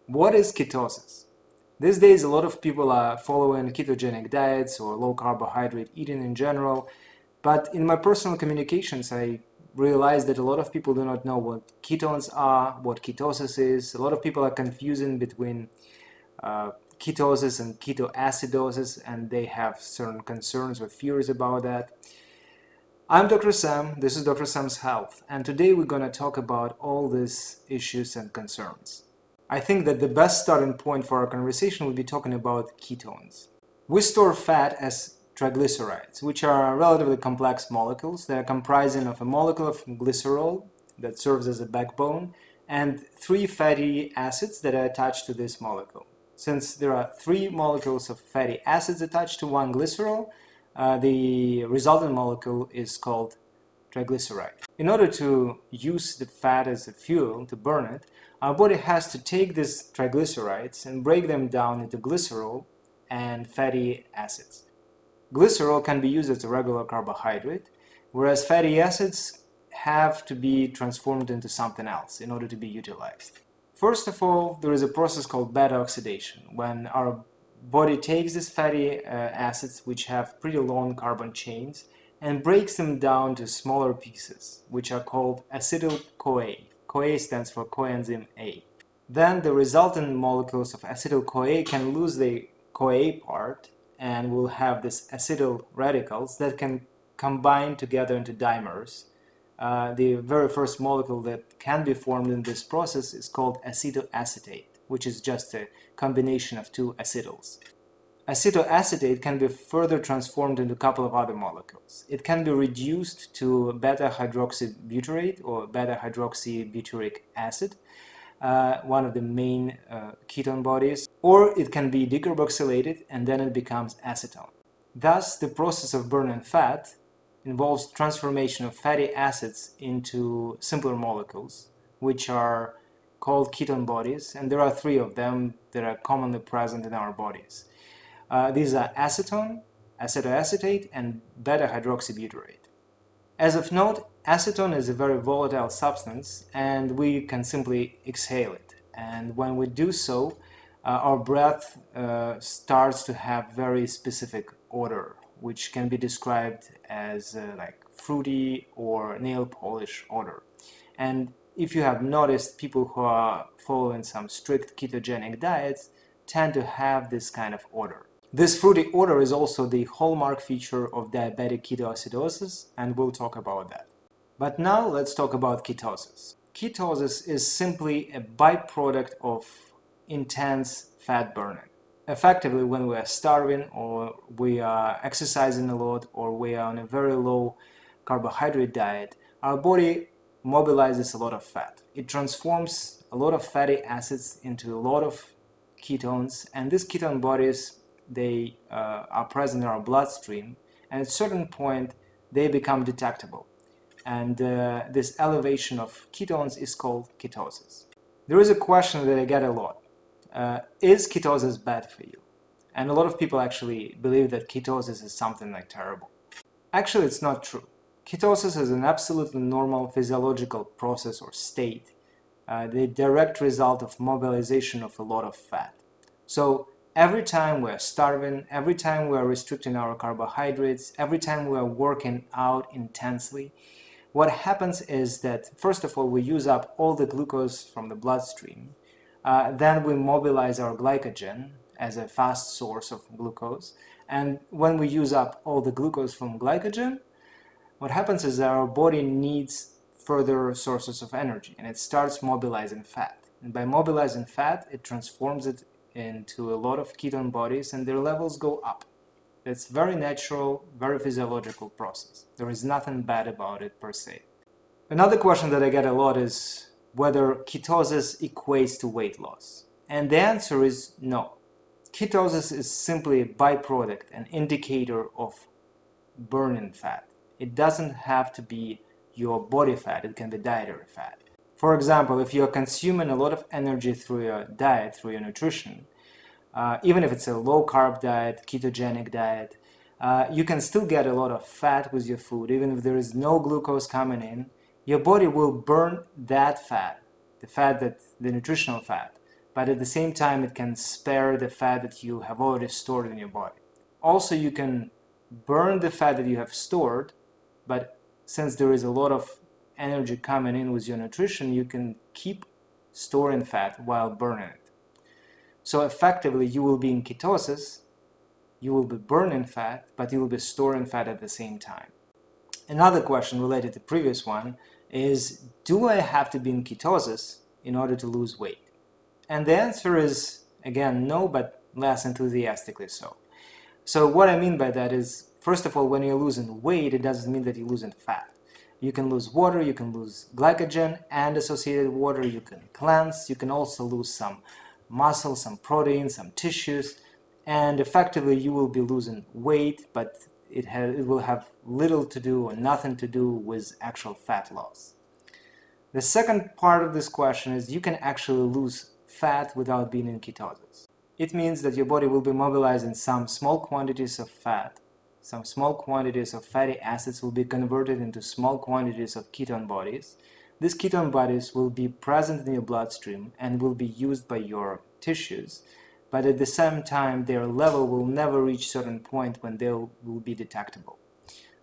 What is ketosis? These days, a lot of people are following ketogenic diets or low carbohydrate eating in general, but in my personal communications, I realized that a lot of people do not know what ketones are, what ketosis is. A lot of people are confusing between ketosis and ketoacidosis, and they have certain concerns or fears about that. I'm Dr. Sam, this is Dr. Sam's Health, and today we're going to talk about all these issues and concerns. I think that the best starting point for our conversation would be talking about ketones. We store fat as triglycerides, which are relatively complex molecules that are comprising of a molecule of glycerol that serves as a backbone and three fatty acids that are attached to this molecule. Since there are three molecules of fatty acids attached to one glycerol, the resultant molecule is called triglyceride. In order to use the fat as a fuel to burn it, our body has to take these triglycerides and break them down into glycerol and fatty acids. Glycerol can be used as a regular carbohydrate, whereas fatty acids have to be transformed into something else in order to be utilized. First of all, there is a process called beta oxidation, when our body takes these fatty acids, which have pretty long carbon chains, and breaks them down to smaller pieces, which are called acetyl-CoA. CoA stands for coenzyme A. Then the resultant molecules of acetyl-CoA can lose the CoA part, and we'll have these acetyl radicals that can combine together into dimers. The very first molecule that can be formed in this process is called acetoacetate, which is just a combination of two acetyls. Acetoacetate can be further transformed into a couple of other molecules. It can be reduced to beta-hydroxybutyrate or beta-hydroxybutyric acid, one of the main ketone bodies, or it can be decarboxylated and then it becomes acetone. Thus, the process of burning fat involves transformation of fatty acids into simpler molecules, which are called ketone bodies, and there are three of them that are commonly present in our bodies. These are acetone, acetoacetate, and beta-hydroxybutyrate. As of note, acetone is a very volatile substance, and we can simply exhale it. And when we do so, our breath starts to have very specific odor, which can be described as like fruity or nail polish odor. And if you have noticed, people who are following some strict ketogenic diets tend to have this kind of odor. This fruity odor is also the hallmark feature of diabetic ketoacidosis, and we'll talk about that. But now let's talk about ketosis. Ketosis is simply a byproduct of intense fat burning. Effectively, when we are starving or we are exercising a lot or we are on a very low carbohydrate diet, our body mobilizes a lot of fat. It transforms a lot of fatty acids into a lot of ketones, and these ketone bodies, they are present in our bloodstream, and at a certain point they become detectable, and this elevation of ketones is called ketosis. There is a question that I get a lot. Is ketosis bad for you? And a lot of people actually believe that ketosis is something like terrible. Actually, it's not true. Ketosis is an absolutely normal physiological process or state, the direct result of mobilization of a lot of fat. So every time we're starving, every time we're restricting our carbohydrates, every time we're working out intensely, what happens is that, first of all, we use up all the glucose from the bloodstream. Then we mobilize our glycogen as a fast source of glucose. And when we use up all the glucose from glycogen, what happens is that our body needs further sources of energy, and it starts mobilizing fat. And by mobilizing fat, it transforms it into a lot of ketone bodies, and their levels go up. It's very natural, very physiological process. There is nothing bad about it per se. Another question that I get a lot is whether ketosis equates to weight loss. And the answer is no. Ketosis is simply a byproduct, an indicator of burning fat. It doesn't have to be your body fat, it can be dietary fat. For example, if you're consuming a lot of energy through your diet, through your nutrition, even if it's a low-carb diet, ketogenic diet, you can still get a lot of fat with your food. Even if there is no glucose coming in, your body will burn that fat, the nutritional fat, but at the same time it can spare the fat that you have already stored in your body. Also, you can burn the fat that you have stored, but since there is a lot of energy coming in with your nutrition, you can keep storing fat while burning it. So effectively, you will be in ketosis, you will be burning fat, but you will be storing fat at the same time. Another question related to the previous one is, do I have to be in ketosis in order to lose weight? And the answer is, again, no, but less enthusiastically so. So what I mean by that is, first of all, when you're losing weight, it doesn't mean that you're losing fat. You can lose water, you can lose glycogen and associated water, you can cleanse, you can also lose some muscle, some protein, some tissues, and effectively you will be losing weight, but it will have little to do or nothing to do with actual fat loss. The second part of this question is, you can actually lose fat without being in ketosis. It means that your body will be mobilizing some small quantities of fat. Some small quantities of fatty acids will be converted into small quantities of ketone bodies. These ketone bodies will be present in your bloodstream and will be used by your tissues, but at the same time their level will never reach a certain point when they will be detectable.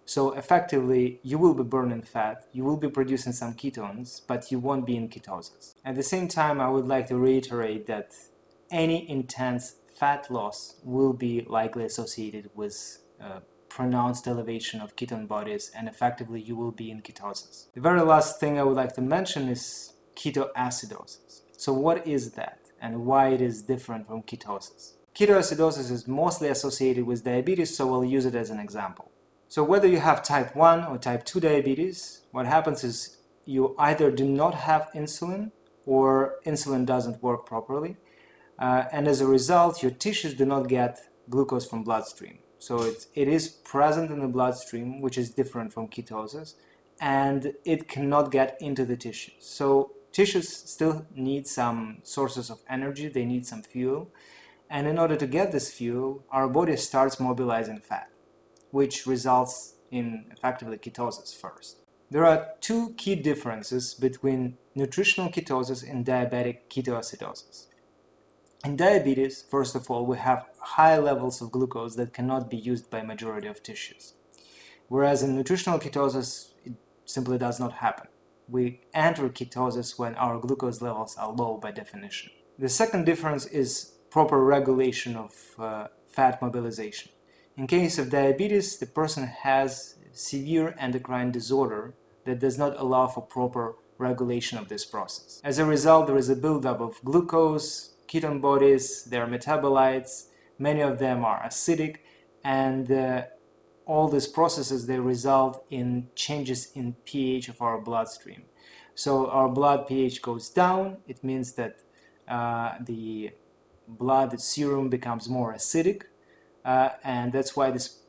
So effectively, you will be burning fat, you will be producing some ketones, but you won't be in ketosis. At the same time, I would like to reiterate that any intense fat loss will be likely associated with pronounced elevation of ketone bodies, and effectively you will be in ketosis. The very last thing I would like to mention is ketoacidosis. So what is that and why it is different from ketosis? Ketoacidosis is mostly associated with diabetes, so we'll use it as an example. So whether you have type 1 or type 2 diabetes, what happens is you either do not have insulin or insulin doesn't work properly. And as a result, your tissues do not get glucose from bloodstream. So it is present in the bloodstream, which is different from ketosis, and it cannot get into the tissues. So tissues still need some sources of energy, they need some fuel. And in order to get this fuel, our body starts mobilizing fat, which results in effectively ketosis first. There are two key differences between nutritional ketosis and diabetic ketoacidosis. In diabetes, first of all, we have high levels of glucose that cannot be used by majority of tissues. Whereas in nutritional ketosis, it simply does not happen. We enter ketosis when our glucose levels are low by definition. The second difference is proper regulation of fat mobilization. In case of diabetes, the person has severe endocrine disorder that does not allow for proper regulation of this process. As a result, there is a buildup of glucose, ketone bodies, their metabolites, many of them are acidic, and all these processes, they result in changes in pH of our bloodstream. So our blood pH goes down. It means that the blood serum becomes more acidic, and that's why this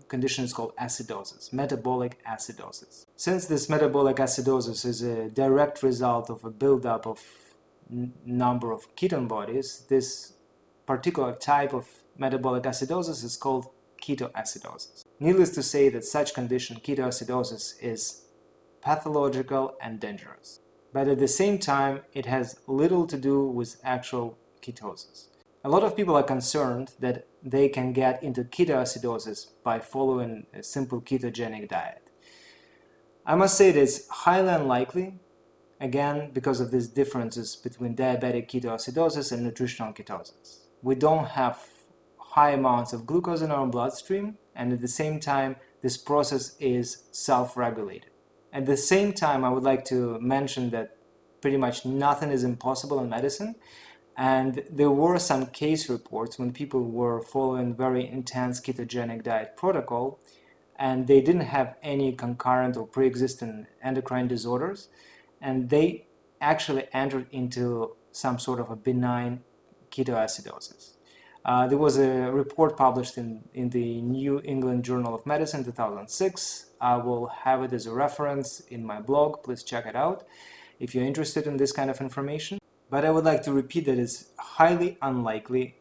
condition is called acidosis, metabolic acidosis. Since this metabolic acidosis is a direct result of a buildup of number of ketone bodies, this particular type of metabolic acidosis is called ketoacidosis. Needless to say that such condition, ketoacidosis, is pathological and dangerous. But at the same time, it has little to do with actual ketosis. A lot of people are concerned that they can get into ketoacidosis by following a simple ketogenic diet. I must say that it's highly unlikely, again, because of these differences between diabetic ketoacidosis and nutritional ketosis. We don't have high amounts of glucose in our bloodstream, and at the same time, this process is self-regulated. At the same time, I would like to mention that pretty much nothing is impossible in medicine, and there were some case reports when people were following very intense ketogenic diet protocol and they didn't have any concurrent or pre-existing endocrine disorders, and they actually entered into some sort of a benign ketoacidosis. There was a report published in the New England Journal of Medicine 2006. I will have it as a reference in my blog. Please check it out if you're interested in this kind of information. But I would like to repeat that it's highly unlikely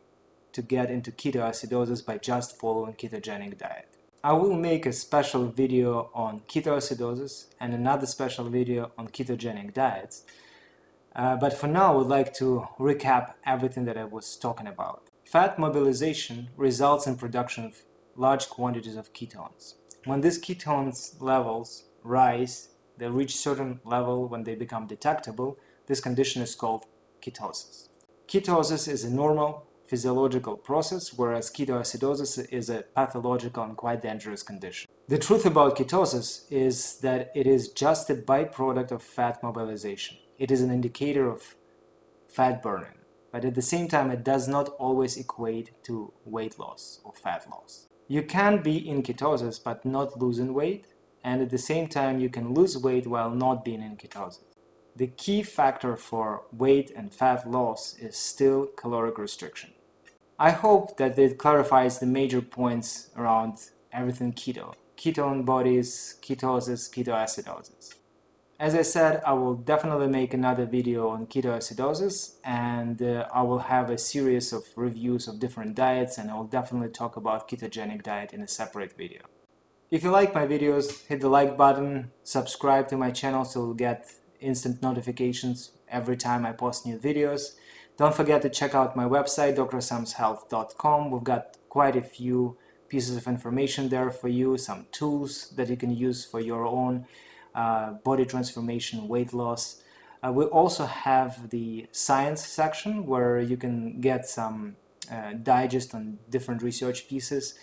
to get into ketoacidosis by just following ketogenic diet. I will make a special video on ketoacidosis and another special video on ketogenic diets. But for now, I would like to recap everything that I was talking about. Fat mobilization results in production of large quantities of ketones. When these ketones levels rise, they reach certain level when they become detectable. This condition is called ketosis. Ketosis is a normal physiological process, whereas ketoacidosis is a pathological and quite dangerous condition. The truth about ketosis is that it is just a byproduct of fat mobilization. It is an indicator of fat burning, but at the same time, it does not always equate to weight loss or fat loss. You can be in ketosis but not losing weight, and at the same time, you can lose weight while not being in ketosis. The key factor for weight and fat loss is still caloric restriction. I hope that it clarifies the major points around everything keto, ketone bodies, ketosis, ketoacidosis. As I said, I will definitely make another video on ketoacidosis, and I will have a series of reviews of different diets, and I will definitely talk about ketogenic diet in a separate video. If you like my videos, hit the like button, subscribe to my channel so you'll get instant notifications every time I post new videos. Don't forget to check out my website, drsamshealth.com. We've got quite a few pieces of information there for you, some tools that you can use for your own body transformation, weight loss. We also have the science section where you can get some digest on different research pieces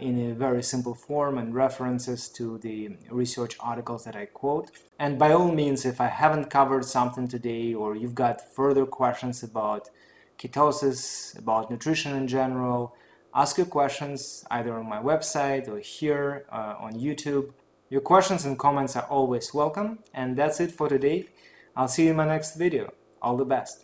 in a very simple form and references to the research articles that I quote. And by all means, if I haven't covered something today or you've got further questions about ketosis, about nutrition in general, ask your questions either on my website or here on YouTube. Your questions and comments are always welcome. And that's it for today. I'll see you in my next video. All the best.